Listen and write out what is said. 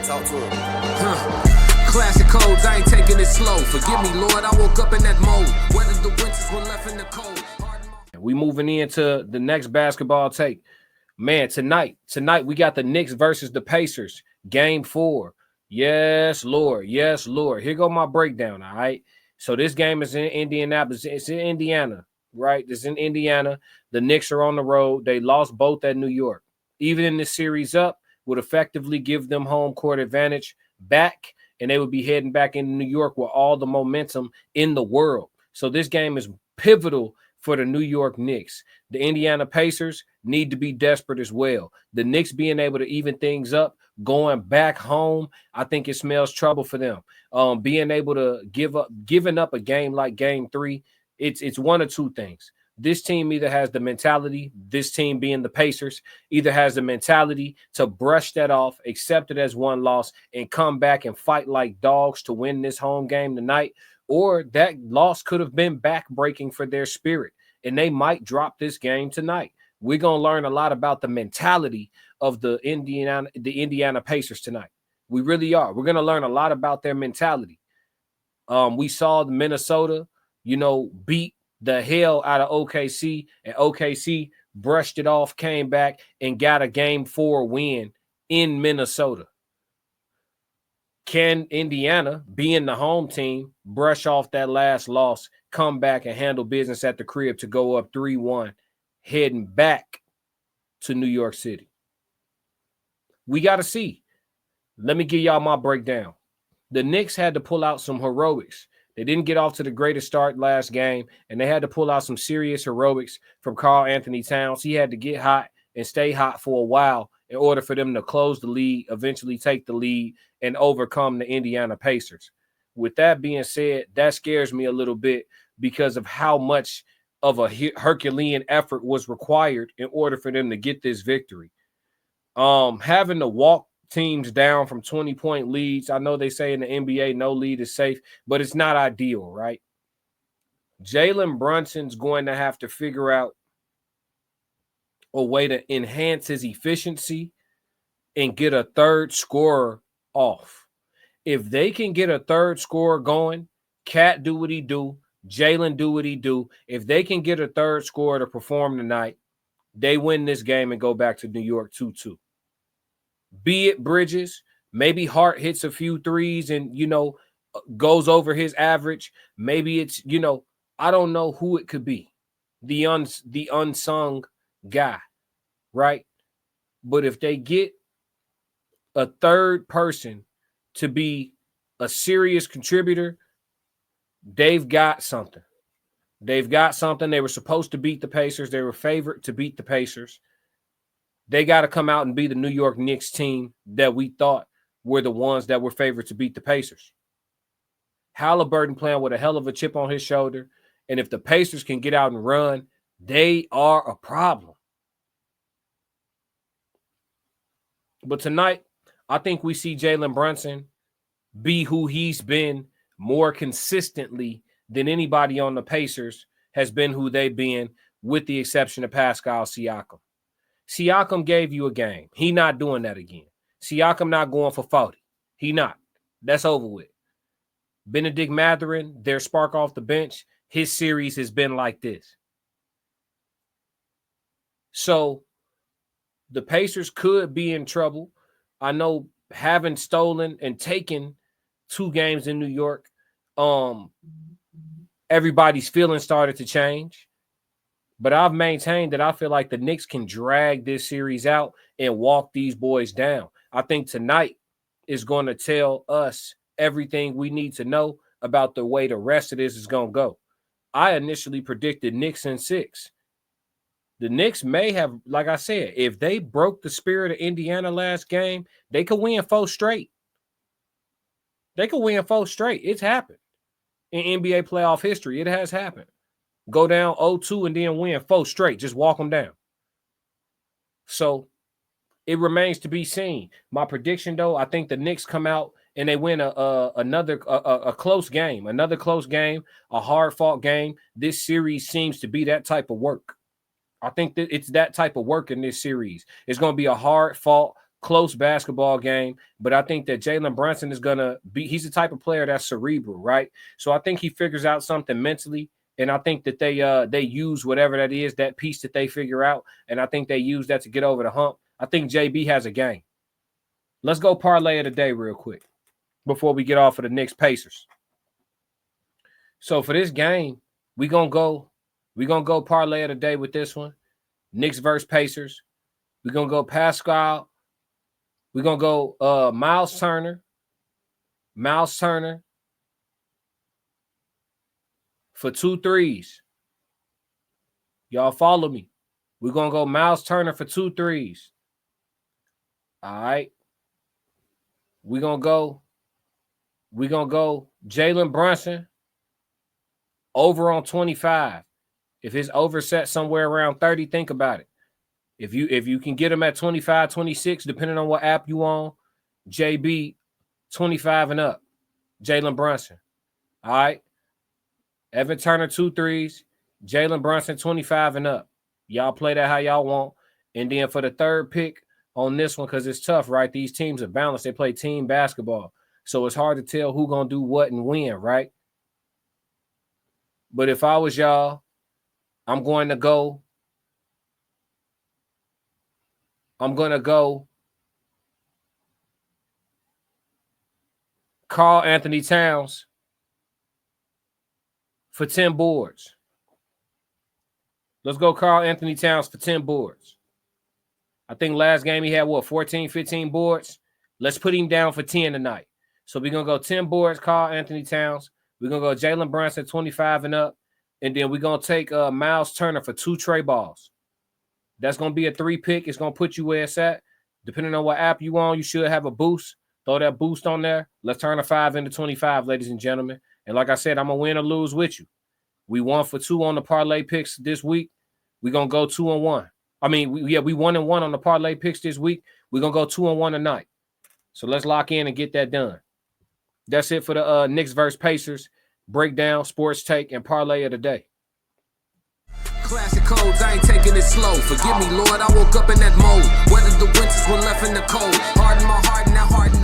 Talk to him. Classic codes, I ain't taking it slow. Forgive me, Lord, I woke up in that mode. Whether the winters were left in the cold. We moving into the next basketball take. Man, tonight we got the Knicks versus the Pacers. Game 4. Yes, Lord. Yes, Lord. Here go my breakdown, all right? So this game is in Indianapolis. It's in Indiana, right? It's in Indiana. The Knicks are on the road. They lost both at New York. Even in this series up, would effectively give them home court advantage back, and they would be heading back into New York with all the momentum in the world. So this game is pivotal for the New York Knicks. The Indiana Pacers need to be desperate as well. The Knicks being able to even things up, going back home, I think it smells trouble for them. Being able to giving up a game like Game 3, it's one of two things. This team either has the mentality, this team being the Pacers, either has the mentality to brush that off, accept it as one loss, and come back and fight like dogs to win this home game tonight, or that loss could have been backbreaking for their spirit, and they might drop this game tonight. We're going to learn a lot about the mentality of the Indiana Pacers tonight. We really are. We're going to learn a lot about their mentality. We saw the Minnesota, beat the hell out of OKC, and OKC brushed it off, came back, and got a Game 4 win in Minnesota. Can Indiana, being the home team, brush off that last loss, come back and handle business at the crib to go up 3-1, heading back to New York City? We got to see. Let me give y'all my breakdown. The Knicks had to pull out some heroics. They didn't get off to the greatest start last game, and they had to pull out some serious heroics from Karl Anthony Towns. He had to get hot and stay hot for a while in order for them to close the lead, eventually take the lead, and overcome the Indiana Pacers. With that being said, that scares me a little bit because of how much of a Herculean effort was required in order for them to get this victory. Having to walk teams down from 20-point leads. I know they say in the NBA no lead is safe, but it's not ideal, right? Jalen Brunson's going to have to figure out a way to enhance his efficiency and get a third scorer off. If they can get a third scorer going, Cat do what he do, Jalen do what he do. If they can get a third scorer to perform tonight, they win this game and go back to New York 2-2. Be it Bridges, maybe Hart hits a few threes and, goes over his average. Maybe it's, I don't know who it could be. The unsung guy, right? But if they get a third person to be a serious contributor, they've got something. They've got something. They were supposed to beat the Pacers. They were favored to beat the Pacers. They got to come out and be the New York Knicks team that we thought were the ones that were favored to beat the Pacers. Halliburton playing with a hell of a chip on his shoulder. And if the Pacers can get out and run, they are a problem. But tonight, I think we see Jalen Brunson be who he's been more consistently than anybody on the Pacers has been who they've been, with the exception of Pascal Siakam. Siakam gave you a game. He not doing that again. Siakam not going for 40. He not. That's over with. Benedict Mathurin, their spark off the bench, his series has been like this. So the Pacers could be in trouble. I know having stolen and taken 2 games in New York, everybody's feelings started to change. But I've maintained that I feel like the Knicks can drag this series out and walk these boys down. I think tonight is going to tell us everything we need to know about the way the rest of this is going to go. I initially predicted Knicks in 6. The Knicks may have, like I said, if they broke the spirit of Indiana last game, they could win 4 straight. They could win 4 straight. It's happened in NBA playoff history. It has happened. Go down 0-2 and then win 4 straight. Just walk them down. So it remains to be seen. My prediction, though, I think the Knicks come out and they win another close game. Another close game, a hard-fought game. This series seems to be that type of work. I think that it's that type of work in this series. It's going to be a hard-fought, close basketball game, but I think that Jalen Brunson is going to be – he's the type of player that's cerebral, right? So I think he figures out something mentally, and I think that they use whatever that is, that piece that they figure out, and I think they use that to get over the hump. I think JB has a game. Let's go parlay of the day real quick before we get off of the Knicks Pacers. So for this game, we're gonna go parlay of the day with this one. Knicks versus Pacers. We're gonna go Pascal. We're gonna go Miles Turner. Miles Turner for 2 threes. Y'all follow me. We're gonna go Miles Turner for 2 threes. All right. We're gonna go Jalen Brunson over on 25. If his over set somewhere around 30, think about it. If you can get him at 25, 26, depending on what app you on, JB 25 and up. Jalen Brunson. All right. Evan Turner 2 threes. Jalen Brunson 25 and up. Y'all play that how y'all want. And then for the third pick on this one, because it's tough, right? These teams are balanced. They play team basketball. So it's hard to tell who gonna do what and when, right? But if I was y'all, I'm going to go Karl Anthony Towns for 10 boards. Let's go Karl Anthony Towns for 10 boards. I think last game he had, 14, 15 boards? Let's put him down for 10 tonight. So we're going to go 10 boards, Karl Anthony Towns. We're going to go Jalen Brunson, 25 and up. And then we're going to take Miles Turner for 2 tray balls. That's going to be a 3 pick. It's going to put you where it's at. Depending on what app you on, you should have a boost. Throw that boost on there. Let's turn a 5 into 25, ladies and gentlemen. And like I said, I'm going to win or lose with you. We 1 for 2 on the parlay picks this week. We're going to go 2 and 1. I mean, we 1 and 1 on the parlay picks this week. We're going to go 2 and 1 tonight. So let's lock in and get that done. That's it for the Knicks versus Pacers breakdown, sports take, and parlay of the day. Classic codes, I ain't taking it slow. Forgive me, Lord, I woke up in that mode. Weathered the winters when left in the cold. Harden my heart, now harden